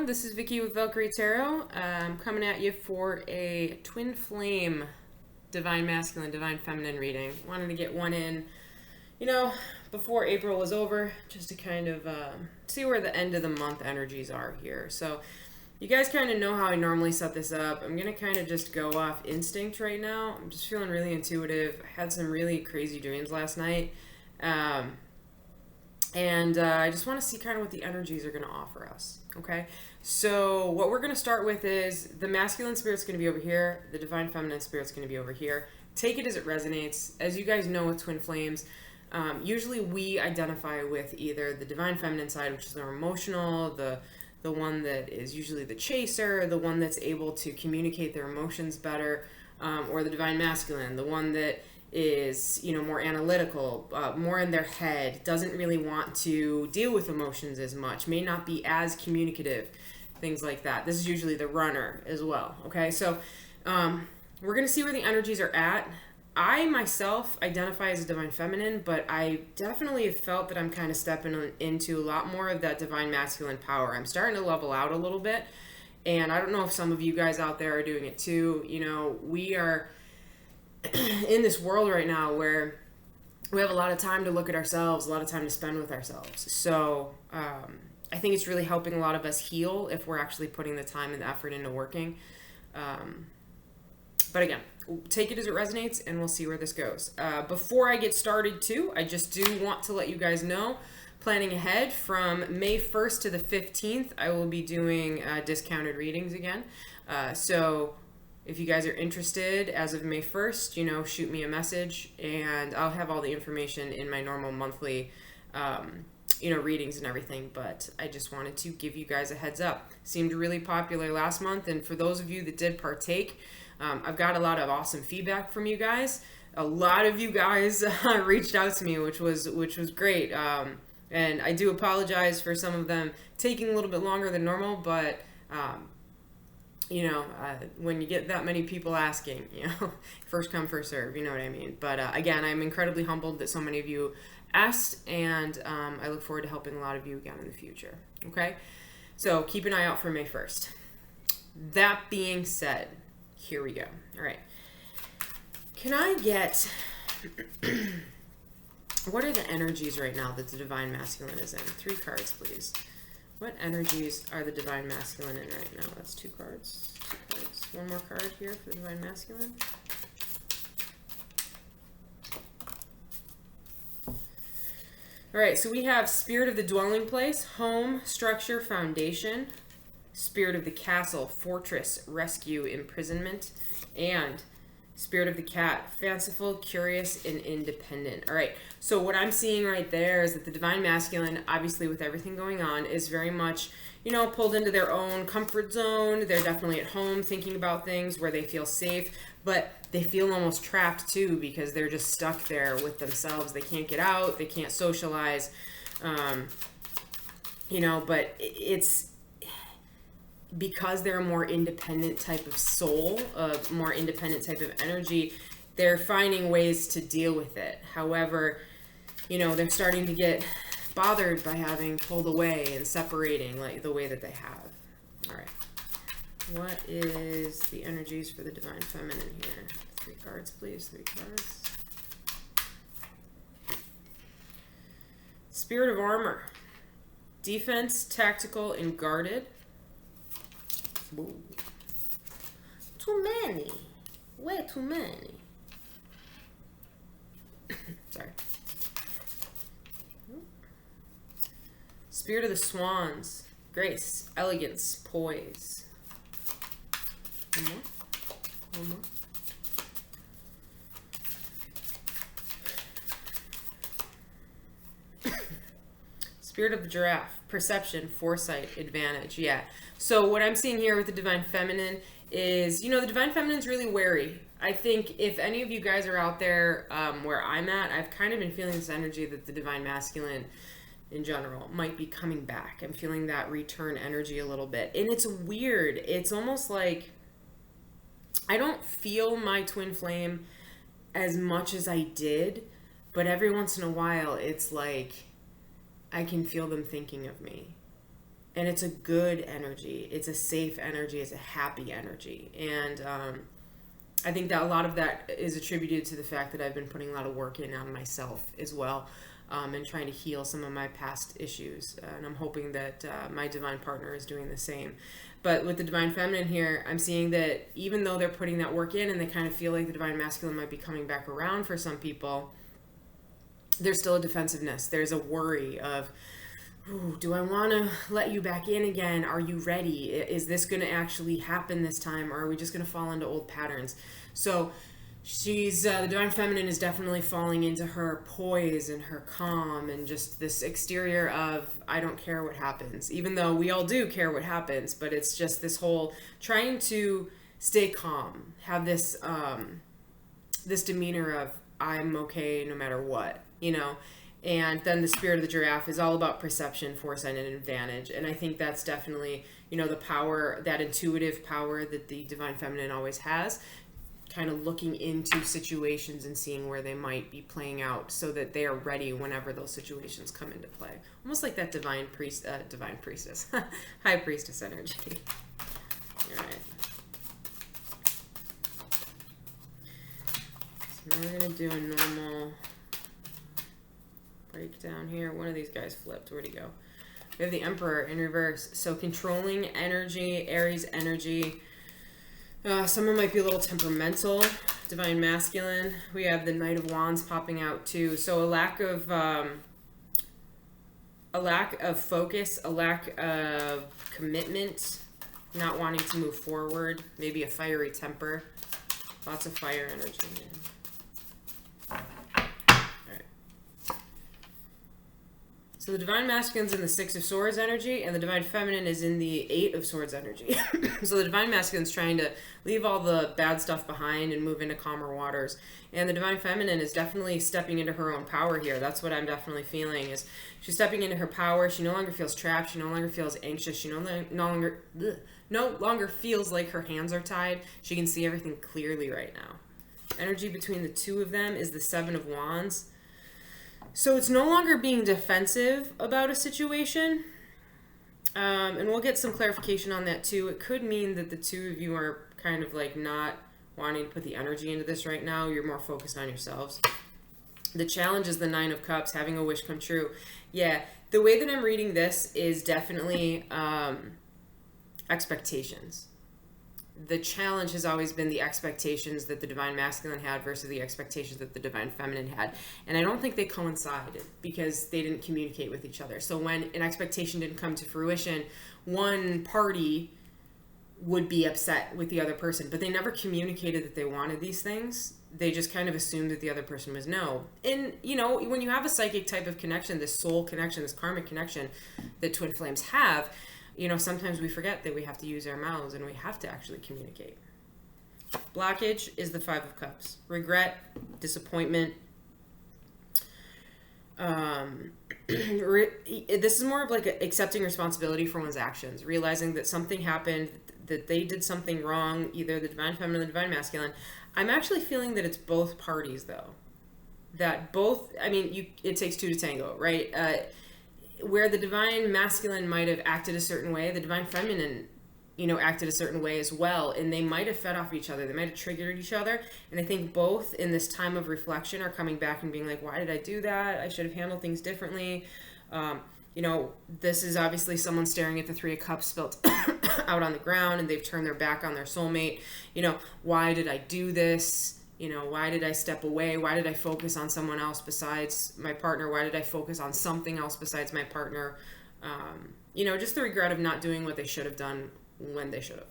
everyone, this is Vicky with Valkyrie Tarot. I'm coming at you for a twin flame divine masculine, divine feminine reading. Wanted to get one in, before April was over, just to kind of see where the end of the month energies are here. So you guys kind of know how I normally set this up. I'm going to kind of just go off instinct right now. I'm just feeling really intuitive. I had some really crazy dreams last night. And I just want to see kind of what the energies are going to offer us, okay? So what we're going to start with is the masculine spirit's going to be over here. The divine feminine spirit's going to be over here. Take it as it resonates. As you guys know with twin flames, usually we identify with either the divine feminine side, which is the more emotional, the one that is usually the chaser, the one that's able to communicate their emotions better, or the divine masculine, the one that is more analytical, more in their head, doesn't really want to deal with emotions as much, may not be as communicative, things like that. This is usually the runner as well. Okay, so we're gonna see where the energies are at. I myself identify as a divine feminine, but I definitely have felt that I'm kind of stepping into a lot more of that divine masculine power. I'm starting to level out a little bit, and I don't know if some of you guys out there are doing it too. We are in this world right now where we have a lot of time to look at ourselves, a lot of time to spend with ourselves. So I think it's really helping a lot of us heal if we're actually putting the time and the effort into working. But again, take it as it resonates, and we'll see where this goes. Before I get started too, I just do want to let you guys know, planning ahead, from May 1st to the 15th, I will be doing discounted readings again. So if you guys are interested as of May 1st, shoot me a message, and I'll have all the information in my normal monthly, readings and everything. But I just wanted to give you guys a heads up. Seemed really popular last month, and for those of you that did partake, I've got a lot of awesome feedback from you guys. A lot of you guys reached out to me, which was great. And I do apologize for some of them taking a little bit longer than normal, but when you get that many people asking, first come, first serve, you know what I mean? But again, I'm incredibly humbled that so many of you asked, and I look forward to helping a lot of you again in the future, okay? So keep an eye out for May 1st. That being said, here we go. All right. Can I get... what are the energies right now that the divine masculine is in? 3 cards, please. What energies are the divine masculine in right now? That's 2 cards. 2 cards. One more card here for the divine masculine. All right, so we have spirit of the dwelling place, home, structure, foundation, spirit of the castle, fortress, rescue, imprisonment, and spirit of the cat, fanciful, curious, and independent. All right, so what I'm seeing right there is that the divine masculine, obviously with everything going on, is very much, pulled into their own comfort zone. They're definitely at home thinking about things where they feel safe, but they feel almost trapped too, because they're just stuck there with themselves. They can't get out, they can't socialize, but it's because they're a more independent type of soul, a more independent type of energy, they're finding ways to deal with it. However, they're starting to get bothered by having pulled away and separating like the way that they have. All right. What is the energies for the divine feminine here? 3 cards, please. 3 cards. Spirit of armor. Defense, tactical, and guarded. Whoa. Too many. Way too many. Sorry. Spirit of the swans. Grace, elegance, poise. One more. One more. Spirit of the giraffe. Perception, foresight, advantage. Yeah. So what I'm seeing here with the divine feminine is, the divine feminine is really wary. I think if any of you guys are out there where I'm at, I've kind of been feeling this energy that the divine masculine in general might be coming back. I'm feeling that return energy a little bit. And it's weird. It's almost like I don't feel my twin flame as much as I did, but every once in a while it's like I can feel them thinking of me. And it's a good energy. It's a safe energy. It's a happy energy. And I think that a lot of that is attributed to the fact that I've been putting a lot of work in on myself as well, and trying to heal some of my past issues. And I'm hoping that my divine partner is doing the same. But with the divine feminine here, I'm seeing that even though they're putting that work in and they kind of feel like the divine masculine might be coming back around for some people, there's still a defensiveness. There's a worry of, ooh, do I want to let you back in again? Are you ready? Is this going to actually happen this time? Or are we just going to fall into old patterns? So she's, the divine feminine is definitely falling into her poise and her calm and just this exterior of, I don't care what happens, even though we all do care what happens, but it's just this whole trying to stay calm, have this, this demeanor of, I'm okay no matter what, you know. And then the spirit of the giraffe is all about perception, foresight, and advantage. And I think that's definitely, you know, the power, that intuitive power that the divine feminine always has, kind of looking into situations and seeing where they might be playing out so that they are ready whenever those situations come into play. Almost like that divine priestess, high priestess energy. All right. So now we're going to do a normal breakdown here. One of these guys flipped. Where'd he go? We have the Emperor in reverse. So controlling energy, Aries energy. Someone might be a little temperamental. Divine masculine. We have the Knight of Wands popping out too. So a lack of focus, a lack of commitment, not wanting to move forward. Maybe a fiery temper. Lots of fire energy. So the divine masculine's in the Six of Swords energy, and the divine feminine is in the Eight of Swords energy. So the divine masculine's trying to leave all the bad stuff behind and move into calmer waters. And the divine feminine is definitely stepping into her own power here. That's what I'm definitely feeling, is she's stepping into her power. She no longer feels trapped. She no longer feels anxious. She no longer feels like her hands are tied. She can see everything clearly right now. Energy between the two of them is the Seven of Wands. So it's no longer being defensive about a situation. And we'll get some clarification on that too. It could mean that the two of you are kind of like not wanting to put the energy into this right now. You're more focused on yourselves. The challenge is the Nine of Cups, having a wish come true. Yeah, the way that I'm reading this is definitely expectations. The challenge has always been the expectations that the divine masculine had versus the expectations that the divine feminine had. And I don't think they coincided because they didn't communicate with each other. So when an expectation didn't come to fruition, one party would be upset with the other person, but they never communicated that they wanted these things. They just kind of assumed that the other person was no. And, you know, when you have a psychic type of connection, this soul connection, this karmic connection that twin flames have, you know, sometimes we forget that we have to use our mouths and we have to actually communicate. Blockage is the Five of Cups. Regret, disappointment. This is more of like accepting responsibility for one's actions, realizing that something happened, that they did something wrong, either the divine feminine or the divine masculine. I'm actually feeling that it's both parties, though. That both, I mean, it takes two to tango, right? Where the divine masculine might have acted a certain way, the divine feminine, you know, acted a certain way as well, and they might have fed off each other. They might have triggered each other, and I think both in this time of reflection are coming back and being like, why did I do that? I should have handled things differently. You know, this is obviously someone staring at the Three of Cups spilt out on the ground, and they've turned their back on their soulmate. You know, why did I do this? You know, why did I step away? Why did I focus on someone else besides my partner? Why did I focus on something else besides my partner? You know, just the regret of not doing what they should have done when they should have.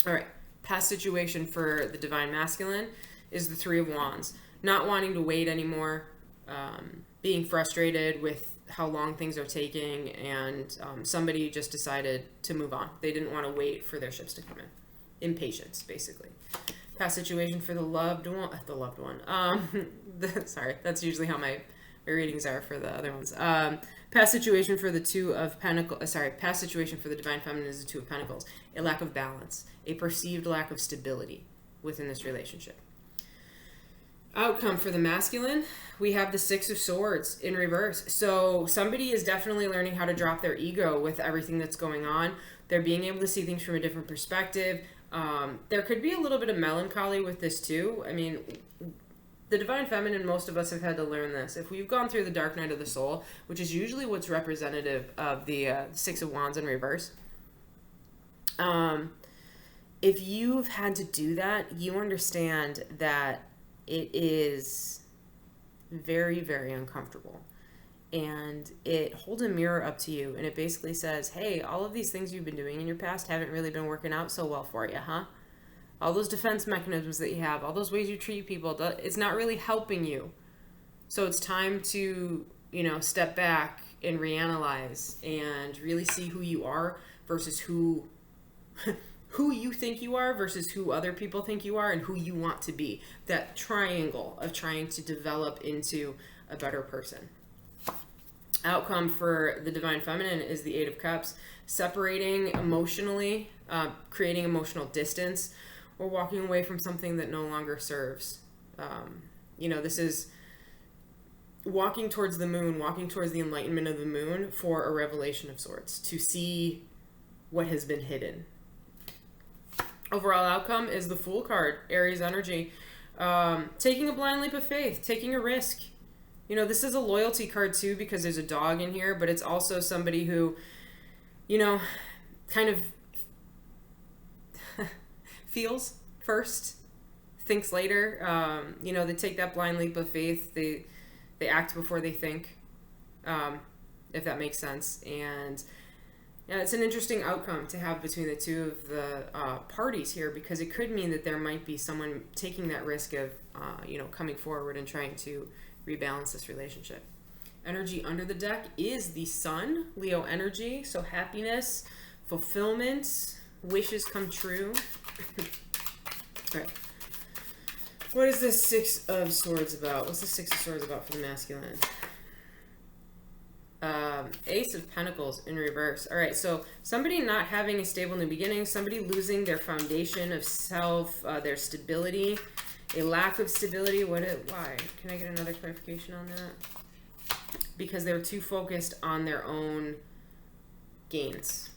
All right. Past situation for the divine masculine is the Three of Wands. Not wanting to wait anymore. Being frustrated with how long things are taking. And somebody just decided to move on. They didn't want to wait for their ships to come in. Impatience, basically. Past situation for the loved one. Sorry, that's usually how my readings are for the other ones. Past situation for the Two of Pentacles. Past situation for the divine feminine is the Two of Pentacles. A lack of balance, a perceived lack of stability within this relationship. Outcome for the masculine, we have the Six of Swords in reverse. So somebody is definitely learning how to drop their ego with everything that's going on. They're being able to see things from a different perspective. There could be a little bit of melancholy with this too. I mean, the Divine Feminine, most of us have had to learn this. If we've gone through the Dark Night of the Soul, which is usually what's representative of the Six of Wands in reverse, if you've had to do that, you understand that it is very, very uncomfortable. And it holds a mirror up to you, and it basically says, hey, all of these things you've been doing in your past haven't really been working out so well for you, huh? All those defense mechanisms that you have, all those ways you treat people, it's not really helping you. So it's time to, step back and reanalyze and really see who you are versus who you think you are versus who other people think you are and who you want to be. That triangle of trying to develop into a better person. Outcome for the Divine Feminine is the Eight of Cups. Separating emotionally, creating emotional distance, or walking away from something that no longer serves. This is walking towards the moon, walking towards the enlightenment of the moon for a revelation of sorts, to see what has been hidden. Overall outcome is the Fool card, Aries energy. Taking a blind leap of faith, taking a risk. This is a loyalty card too, because there's a dog in here, but it's also somebody who, kind of feels first, thinks later. They take that blind leap of faith. They act before they think, if that makes sense. And yeah, it's an interesting outcome to have between the two of the parties here, because it could mean that there might be someone taking that risk of, coming forward and trying to rebalance this relationship. Energy under the deck is the Sun, Leo energy. So happiness, fulfillment, wishes come true. All right. What is this Six of Swords about? What's the Six of Swords about for the masculine? Ace of Pentacles in reverse. All right, so somebody not having a stable new beginning, somebody losing their foundation of self, their stability, a lack of stability. Why? Can I get another clarification on that? Because they were too focused on their own gains.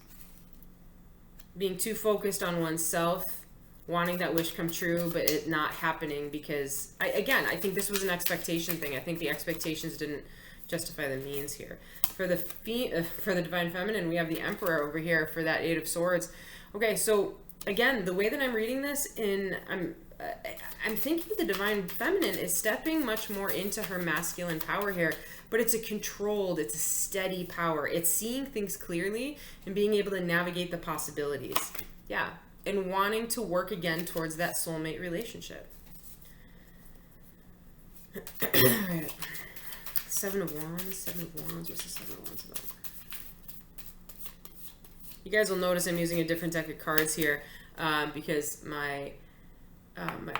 Being too focused on oneself, wanting that wish come true, but it not happening because, I think this was an expectation thing. I think the expectations didn't justify the means here. For the Divine Feminine, we have the Emperor over here for that Eight of Swords. Okay, so again, the way that I'm reading this, I'm thinking the Divine Feminine is stepping much more into her masculine power here, but it's it's a steady power. It's seeing things clearly and being able to navigate the possibilities. Yeah, and wanting to work again towards that soulmate relationship. All right. Seven of Wands. What's the Seven of Wands about? You guys will notice I'm using a different deck of cards here because my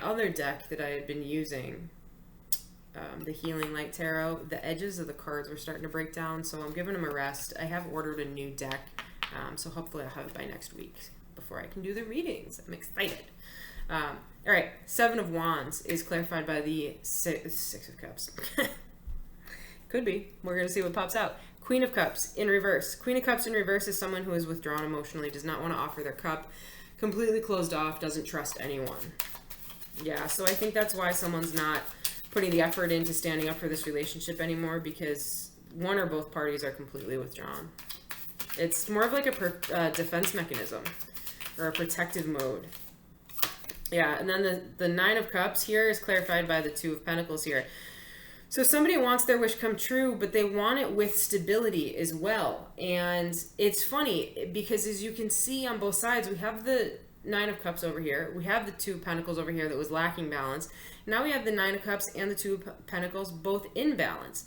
other deck that I had been using, the Healing Light Tarot, the edges of the cards were starting to break down, so I'm giving them a rest. I have ordered a new deck, so hopefully I'll have it by next week before I can do the readings. I'm excited. All right, Seven of Wands is clarified by the Six of Cups. Could be. We're going to see what pops out. Queen of Cups in reverse. Queen of Cups in reverse is someone who is withdrawn emotionally, does not want to offer their cup, completely closed off, doesn't trust anyone. Yeah, so I think that's why someone's not putting the effort into standing up for this relationship anymore, because one or both parties are completely withdrawn. It's more of like a defense mechanism or a protective mode. Yeah, and then the Nine of Cups here is clarified by the Two of Pentacles here. So somebody wants their wish come true, but they want it with stability as well. And it's funny because as you can see on both sides, we have the Nine of Cups over here. We have the Two of Pentacles over here that was lacking balance. Now we have the Nine of Cups and the Two of Pentacles both in balance.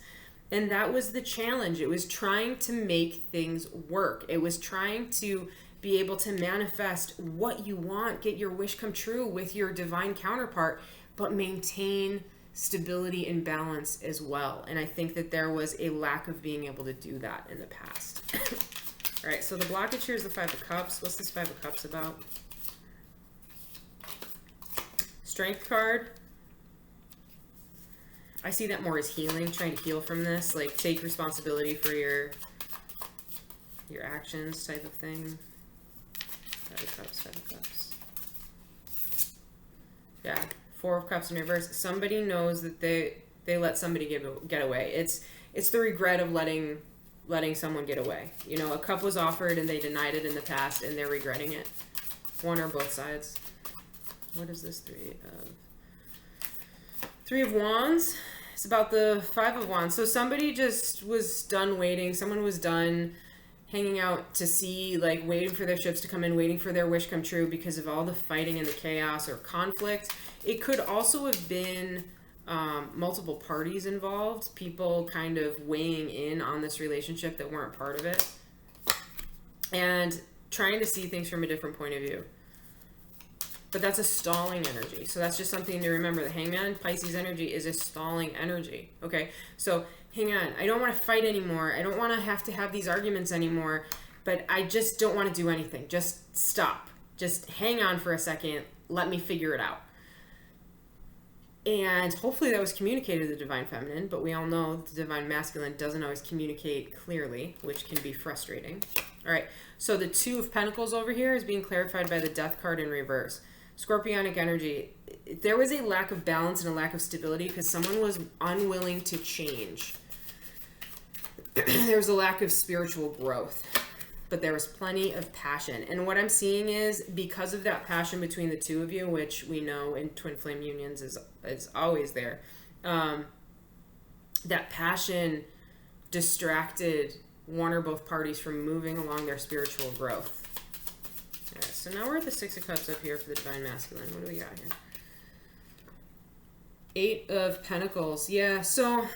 And that was the challenge. It was trying to make things work. It was trying to be able to manifest what you want, get your wish come true with your divine counterpart, but maintain stability and balance as well. And I think that there was a lack of being able to do that in the past. All right, so the blockage here is the Five of Cups. What's this Five of Cups about? Strength card. I see that more as healing, trying to heal from this, like take responsibility for your actions type of thing. 5 of Cups, 5 of Cups. Yeah, 4 of Cups in reverse. Somebody knows that they let somebody get away. It's the regret of letting someone get away. You know, a cup was offered and they denied it in the past and they're regretting it. One or both sides. What is this? 3 of Wands. It's about the 5 of Wands. So somebody just was done waiting. Someone was done hanging out to sea, like waiting for their ships to come in, waiting for their wish come true because of all the fighting and the chaos or conflict. It could also have been multiple parties involved, people kind of weighing in on this relationship that weren't part of it, and trying to see things from a different point of view. But that's a stalling energy. So that's just something to remember. The Hangman, Pisces energy, is a stalling energy. Okay, so hang on. I don't want to fight anymore. I don't want to have these arguments anymore. But I just don't want to do anything. Just stop. Just hang on for a second. Let me figure it out. And hopefully that was communicated to the Divine Feminine. But we all know the Divine Masculine doesn't always communicate clearly, which can be frustrating. All right, so the 2 of Pentacles over here is being clarified by the Death card in reverse. Scorpionic energy. There was a lack of balance and a lack of stability because someone was unwilling to change. There was a lack of spiritual growth, but there was plenty of passion. And what I'm seeing is because of that passion between the 2 of you, which we know in twin flame unions is always there, that passion distracted one or both parties from moving along their spiritual growth. All right, so now we're at the 6 of Cups up here for the Divine Masculine. What do we got here? 8 of Pentacles. Yeah, so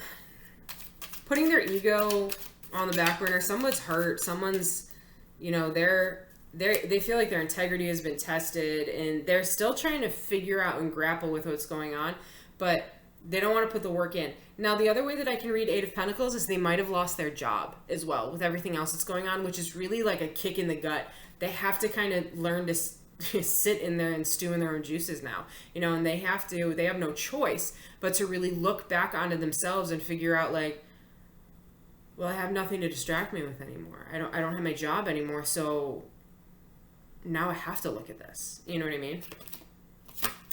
putting their ego on the back burner. Someone's hurt. Someone's, you know, they feel like their integrity has been tested and they're still trying to figure out and grapple with what's going on, but they don't want to put the work in. Now, the other way that I can read 8 of Pentacles is they might have lost their job as well with everything else that's going on, which is really like a kick in the gut. They have to kind of learn to sit in there and stew in their own juices now, you know, and they have no choice but to really look back onto themselves and figure out like, well, I have nothing to distract me with anymore. I don't have my job anymore. So now I have to look at this. You know what I mean?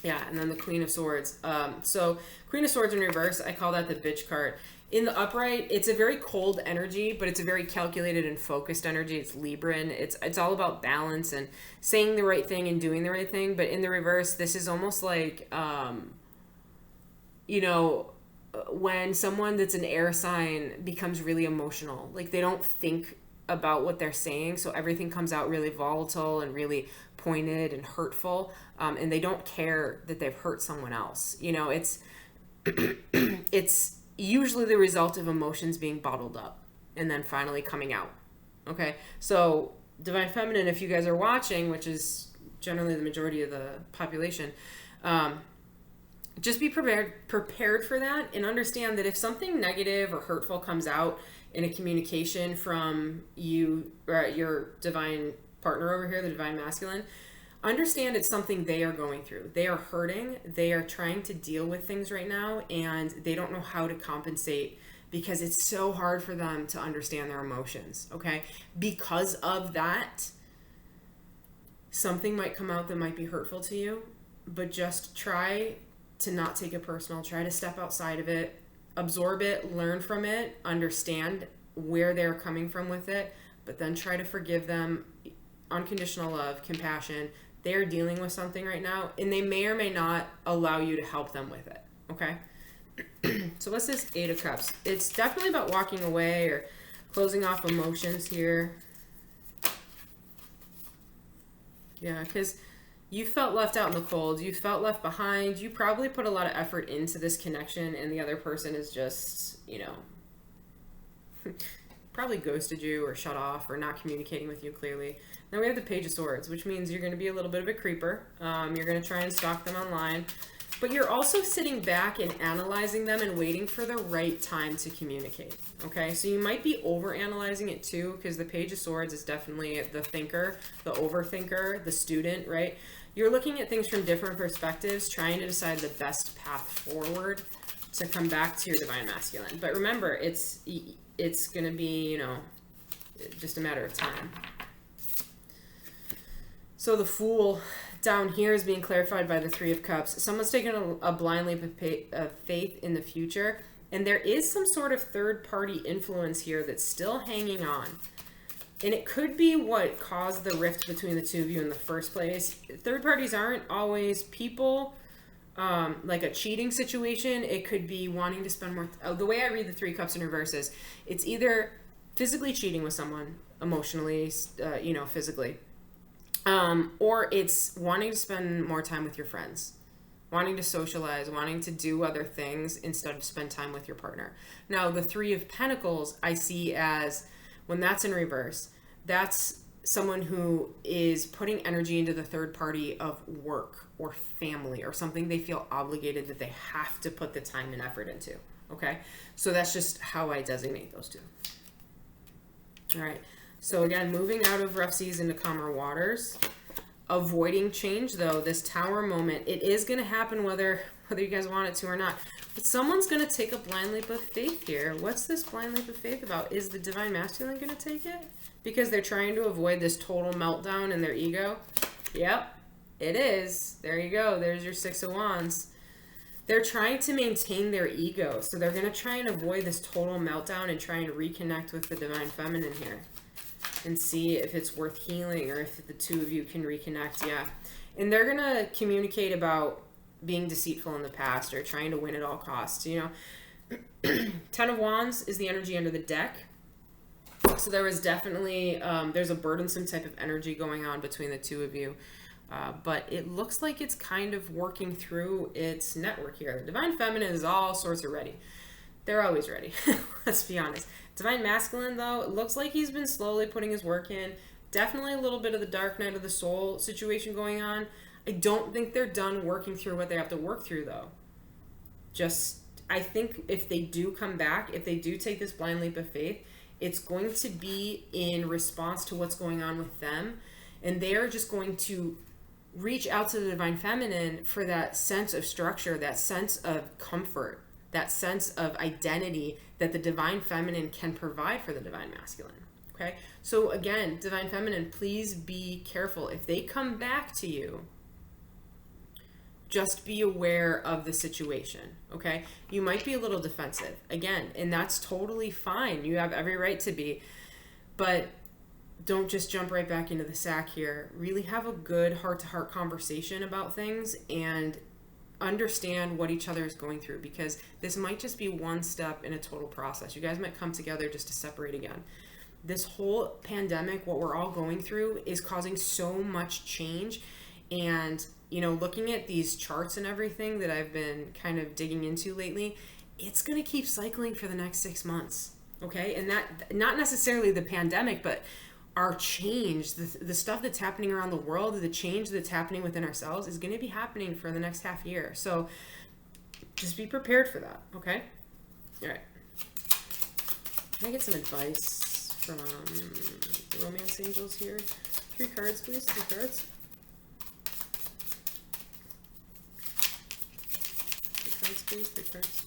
Yeah. And then the Queen of Swords. So Queen of Swords in reverse, I call that the bitch card. In the upright, it's a very cold energy, but it's a very calculated and focused energy. It's Libran. It's all about balance and saying the right thing and doing the right thing. But in the reverse, this is almost like, you know, when someone that's an air sign becomes really emotional, like they don't think about what they're saying. So everything comes out really volatile and really pointed and hurtful. And they don't care that they've hurt someone else. You know, it's usually the result of emotions being bottled up and then finally coming out. Okay, so Divine Feminine, if you guys are watching, which is generally the majority of the population, just be prepared for that and understand that if something negative or hurtful comes out in a communication from you or your divine partner over here, the Divine Masculine, understand it's something they are going through. They are hurting. They are trying to deal with things right now, and they don't know how to compensate because it's so hard for them to understand their emotions, okay? Because of that, something might come out that might be hurtful to you, but just try to not take it personal. Try to step outside of it, absorb it, learn from it, understand where they're coming from with it, but then try to forgive them. Unconditional love, compassion. They're dealing with something right now, and they may or may not allow you to help them with it, okay? So what's this 8 of Cups? It's definitely about walking away or closing off emotions here. Yeah, because you felt left out in the cold. You felt left behind. You probably put a lot of effort into this connection, and the other person is just, you know, probably ghosted you or shut off or not communicating with you clearly. Now we have the Page of Swords, which means you're going to be a little bit of a creeper. You're going to try and stalk them online. But you're also sitting back and analyzing them and waiting for the right time to communicate. Okay, so you might be over-analyzing it too, because the Page of Swords is definitely the thinker, the overthinker, the student, right? You're looking at things from different perspectives, trying to decide the best path forward. to come back to your divine masculine. But remember, it's going to be, you know, just a matter of time. So the Fool down here is being clarified by the Three of Cups. Someone's taking a blind leap of faith in the future. And there is some sort of third-party influence here that's still hanging on. And it could be what caused the rift between the two of you in the first place. Third parties aren't always people, like a cheating situation. It could be wanting to spend more... the way I read the Three Cups in reverse is, it's either physically cheating with someone, emotionally, you know, physically. Or it's wanting to spend more time with your friends. Wanting to socialize, wanting to do other things instead of spend time with your partner. Now, the Three of Pentacles I see as... when that's in reverse, that's someone who is putting energy into the third party of work or family or something they feel obligated that they have to put the time and effort into. Okay? So that's just how I designate those two. All right. So again, moving out of rough seas into calmer waters. Avoiding change, though, this Tower moment, it is going to happen whether you guys want it to or not. But someone's going to take a blind leap of faith here. What's this blind leap of faith about? Is the divine masculine going to take it? Because they're trying to avoid this total meltdown in their ego? Yep, it is. There you go. There's your Six of Wands. They're trying to maintain their ego. So they're going to try and avoid this total meltdown and try and reconnect with the divine feminine here. And see if it's worth healing or if the two of you can reconnect. Yeah. And they're going to communicate about being deceitful in the past or trying to win at all costs, you know. Ten of Wands is the energy under the deck. So there was definitely, there's a burdensome type of energy going on between the two of you. But it looks like it's kind of working through its network here. The divine feminine is all sorts of ready. They're always ready. Let's be honest. Divine masculine, though, it looks like he's been slowly putting his work in. Definitely a little bit of the dark night of the soul situation going on. I don't think they're done working through what they have to work through, though. Just, I think if they do come back, if they do take this blind leap of faith, it's going to be in response to what's going on with them. And they are just going to reach out to the divine feminine for that sense of structure, that sense of comfort, that sense of identity that the divine feminine can provide for the divine masculine. Okay? So again, divine feminine, please be careful. If they come back to you, just be aware of the situation. Okay? You might be a little defensive. Again, and that's totally fine. You have every right to be. But don't just jump right back into the sack here. Really have a good heart-to-heart conversation about things and understand what each other is going through, because this might just be one step in a total process. You guys might come together just to separate again. This whole pandemic, what we're all going through, is causing so much change. And, you know, looking at these charts and everything that I've been kind of digging into lately, it's going to keep cycling for the next 6 months. Okay? And that, not necessarily the pandemic, but our change, the stuff that's happening around the world, the change that's happening within ourselves is going to be happening for the next half year. So just be prepared for that, okay? All right. Can I get some advice from the romance angels here? 3 cards, please. 3 cards. 3 cards, please. 3 cards.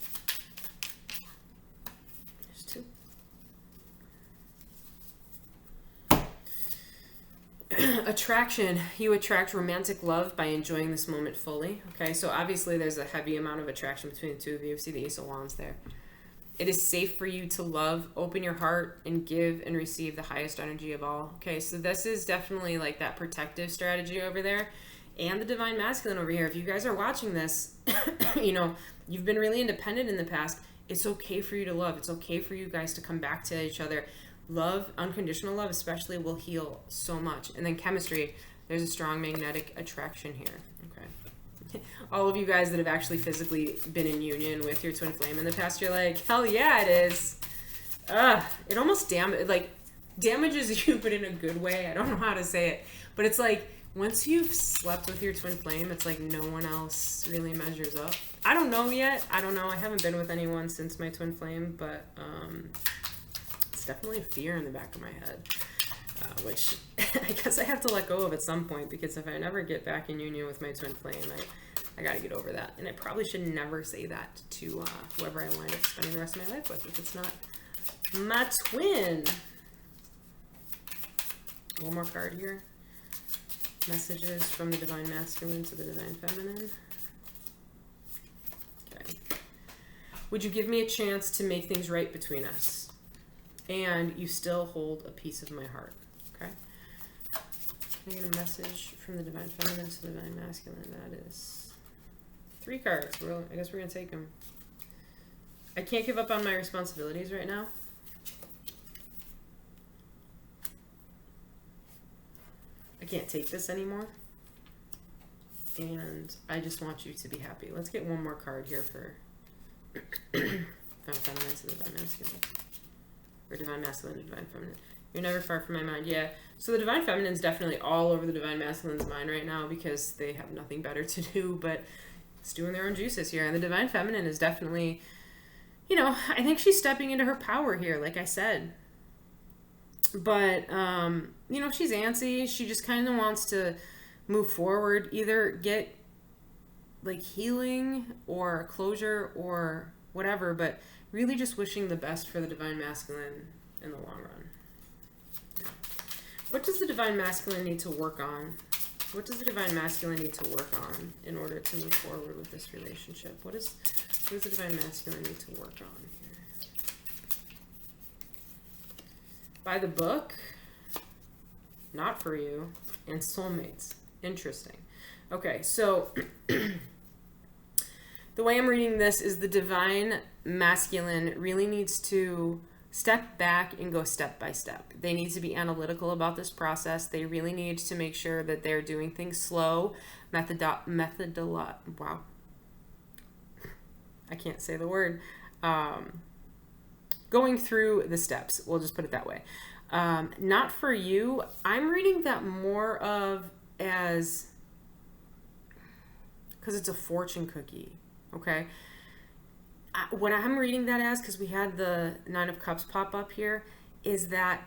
There's 2. Attraction. You attract romantic love by enjoying this moment fully. Okay, so obviously there's a heavy amount of attraction between the two of you. See the Ace of Wands there. It is safe for you to love, open your heart, and give and receive the highest energy of all. Okay, so this is definitely like that protective strategy over there. And the divine masculine over here. If you guys are watching this, you know, you've been really independent in the past. It's okay for you to love. It's okay for you guys to come back to each other. Love, unconditional love especially, will heal so much. And then chemistry, there's a strong magnetic attraction here. Okay. All of you guys that have actually physically been in union with your twin flame in the past, you're like, hell yeah, it is. It almost damages you, but in a good way. I don't know how to say it. But it's like, once you've slept with your twin flame, it's like no one else really measures up. I don't know yet. I don't know. I haven't been with anyone since my twin flame, but it's definitely a fear in the back of my head, which I guess I have to let go of at some point, because if I never get back in union with my twin flame, I gotta get over that. And I probably should never say that to whoever I wind up spending the rest of my life with if it's not my twin. One more card here. Messages from the Divine Masculine to the Divine Feminine. Okay. Would you give me a chance to make things right between us? And you still hold a piece of my heart. Okay. Can I get a message from the Divine Feminine to the Divine Masculine? That is 3 cards. I guess we're going to take them. I can't give up on my responsibilities right now. I can't take this anymore. And I just want you to be happy. Let's get one more card here for Divine Feminine to the Divine Masculine. Or Divine Masculine to Divine Feminine. You're never far from my mind. Yeah. So the Divine Feminine is definitely all over the Divine Masculine's mind right now because they have nothing better to do but stewing their own juices here. And the Divine Feminine is definitely, you know, I think she's stepping into her power here, like I said. But, you know, she's antsy. She just kind of wants to move forward, either get like healing or closure or whatever, but really just wishing the best for the Divine Masculine in the long run. What does the Divine Masculine need to work on? What does the Divine Masculine need to work on in order to move forward with this relationship? What does the Divine Masculine need to work on here? By the book, not for you, and soulmates. Interesting. Okay, so the way I'm reading this is the Divine Masculine really needs to step back and go step by step. They need to be analytical about this process. They really need to make sure that they're doing things slow, wow. I can't say the word. Going through the steps. We'll just put it that way. Not for you. I'm reading that more of as, because it's a fortune cookie. Okay. What I'm reading that as, because we had the 9 of Cups pop up here, is that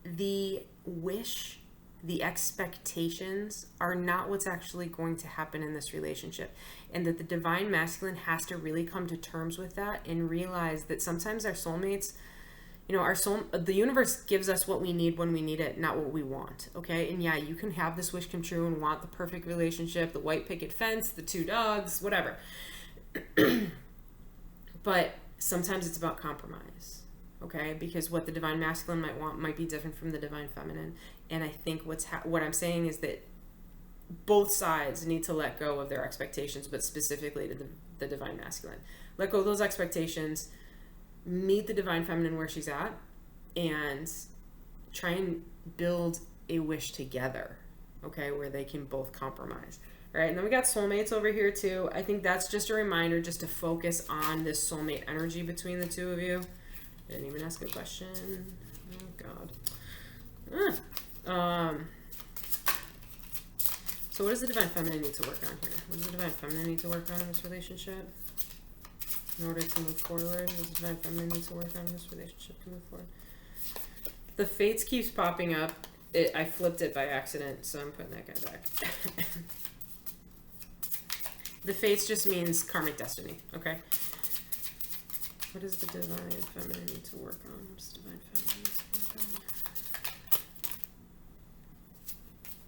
the wish, the expectations are not what's actually going to happen in this relationship. And that the Divine Masculine has to really come to terms with that and realize that sometimes our soulmates, you know, the universe gives us what we need when we need it, not what we want. Okay. And yeah, you can have this wish come true and want the perfect relationship, the white picket fence, the 2 dogs, whatever. But sometimes it's about compromise, okay? Because what the Divine Masculine might want might be different from the Divine Feminine. And I think what I'm saying is that both sides need to let go of their expectations, but specifically to the Divine Masculine. Let go of those expectations, meet the Divine Feminine where she's at, and try and build a wish together, okay? Where they can both compromise. All right, and then we got soulmates over here too. I think that's just a reminder just to focus on this soulmate energy between the 2 of you. Didn't even ask a question. Oh, God. So what does the Divine Feminine need to work on here? What does the Divine Feminine need to work on in this relationship? In order to move forward, what does the Divine Feminine need to work on in this relationship to move forward? The Fates keeps popping up. I flipped it by accident, so I'm putting that guy back. The Fates just means karmic destiny, okay? What does the Divine Feminine need to work on? What does the Divine Feminine need to work on?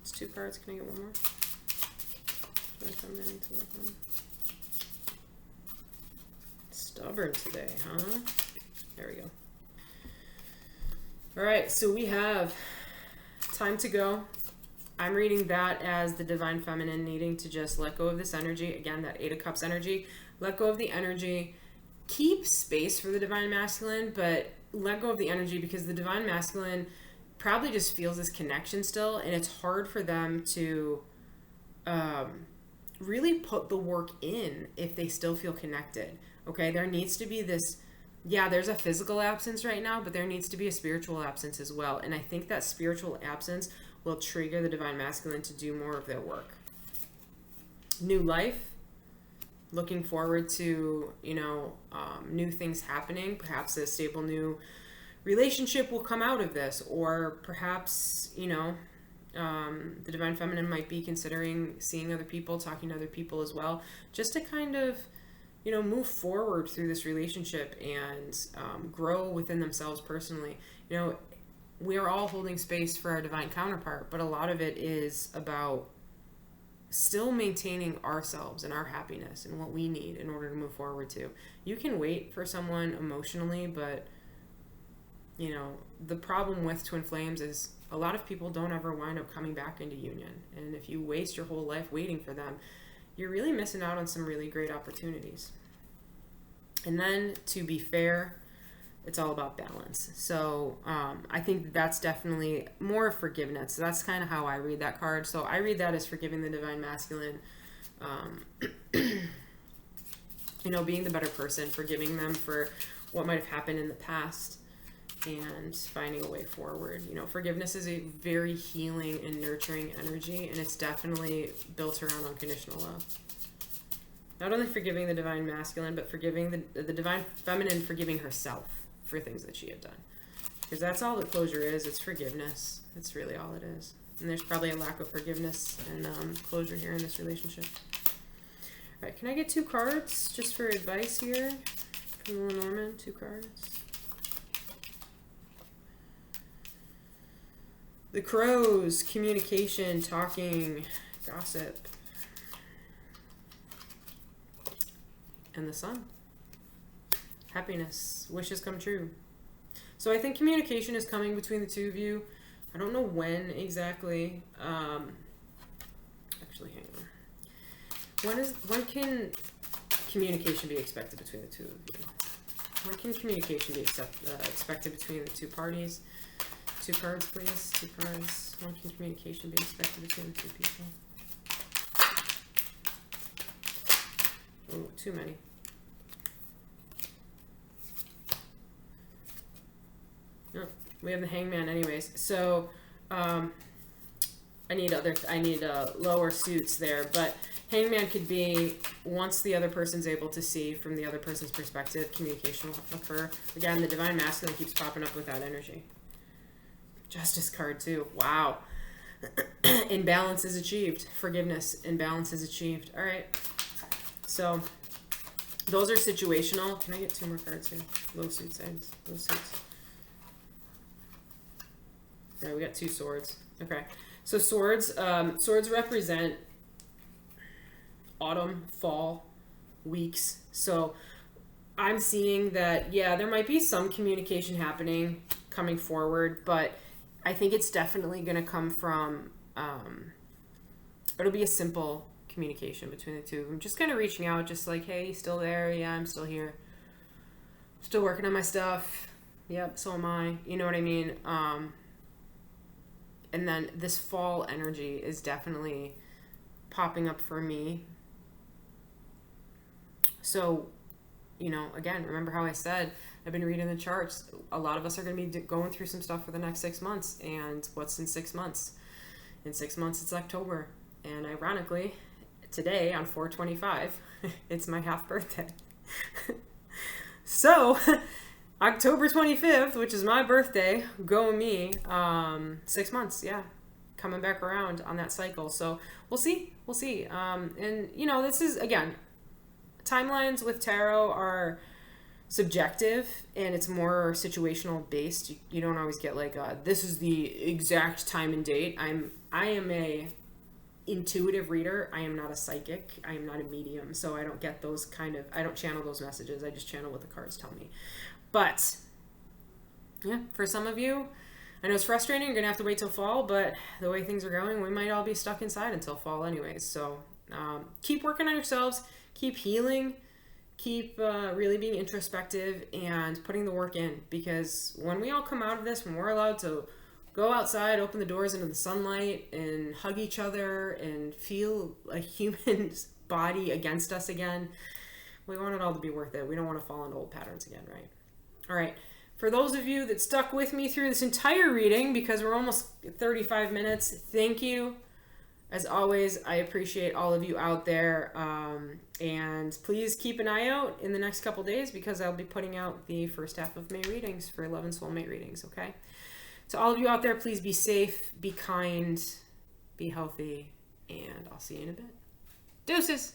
It's 2 cards. Can I get one more? Divine Feminine need to work on. Stubborn today, huh? There we go. All right, so we have time to go. I'm reading that as the Divine Feminine needing to just let go of this energy. Again, that 8 of Cups energy. Let go of the energy. Keep space for the Divine Masculine, but let go of the energy because the Divine Masculine probably just feels this connection still, and it's hard for them to really put the work in if they still feel connected. Okay, there needs to be this, yeah, there's a physical absence right now, but there needs to be a spiritual absence as well. And I think that spiritual absence will trigger the Divine Masculine to do more of their work. New life, looking forward to, you know, new things happening. Perhaps a stable new relationship will come out of this, or perhaps, you know, The Divine Feminine might be considering seeing other people, talking to other people as well, just to kind of, you know, move forward through this relationship and grow within themselves personally. You know, we are all holding space for our divine counterpart, but a lot of it is about still maintaining ourselves and our happiness and what we need in order to move forward too. You can wait for someone emotionally, but, you know, the problem with twin flames is a lot of people don't ever wind up coming back into union. And if you waste your whole life waiting for them, you're really missing out on some really great opportunities. And then, to be fair, it's all about balance. So I think that's definitely more forgiveness. So that's kind of how I read that card. So I read that as forgiving the divine masculine, you know, being the better person, forgiving them for what might have happened in the past and finding a way forward. You know, forgiveness is a very healing and nurturing energy, and it's definitely built around unconditional love. Not only forgiving the divine masculine, but forgiving the divine feminine, forgiving herself for things that she had done. Because that's all that closure is. It's forgiveness. That's really all it is. And there's probably a lack of forgiveness and closure here in this relationship. All right, can I get 2 cards just for advice here from Lenormand? 2 cards. The Crows, communication, talking, gossip. And the Sun. Happiness, wishes come true. So I think communication is coming between the two of you. I don't know when exactly. Actually, hang on. When can communication be expected between the two of you? When can communication be expected between the two parties? 2 cards, please. 2 cards. When can communication be expected between the 2 people? Oh, too many. We have the Hangman anyways. So I need lower suits there, but Hangman could be once the other person's able to see from the other person's perspective, communication will occur. Again, the divine masculine keeps popping up with that energy. Justice card too. Wow. Imbalance is achieved. Forgiveness, imbalance is achieved. All right. So those are situational. Can I get 2 more cards here? Low suit sides. Low suits. All right, we got 2 swords. Okay. So swords represent autumn, fall, weeks. So I'm seeing that, yeah, there might be some communication happening coming forward, but I think it's definitely going to come from, it'll be a simple communication between the two of them. Just kind of reaching out, just like, hey, still there? Yeah, I'm still here. Still working on my stuff. Yep, so am I. You know what I mean? And then this fall energy is definitely popping up for me. So, you know, again, remember how I said, I've been reading the charts. A lot of us are going to be going through some stuff for the next 6 months. And what's in 6 months? In 6 months, it's October. And ironically, today on 4/25, it's my half birthday. So, October 25th, which is my birthday, go me, 6 months, yeah, coming back around on that cycle. So we'll see. And, you know, this is, again, timelines with tarot are subjective and it's more situational based. You don't always get like, this is the exact time and date. I am a intuitive reader. I am not a psychic. I am not a medium. So I don't get those I don't channel those messages. I just channel what the cards tell me. But yeah, for some of you, I know it's frustrating. You're going to have to wait till fall, but the way things are going, we might all be stuck inside until fall anyways. So keep working on yourselves, keep healing, keep really being introspective and putting the work in, because when we all come out of this, when we're allowed to go outside, open the doors into the sunlight and hug each other and feel a human's body against us again, we want it all to be worth it. We don't want to fall into old patterns again, right? All right. For those of you that stuck with me through this entire reading, because we're almost 35 minutes, thank you. As always, I appreciate all of you out there. And please keep an eye out in the next couple days, because I'll be putting out the first half of May readings for 11 soulmate readings, okay? To all of you out there, please be safe, be kind, be healthy, and I'll see you in a bit. Deuces!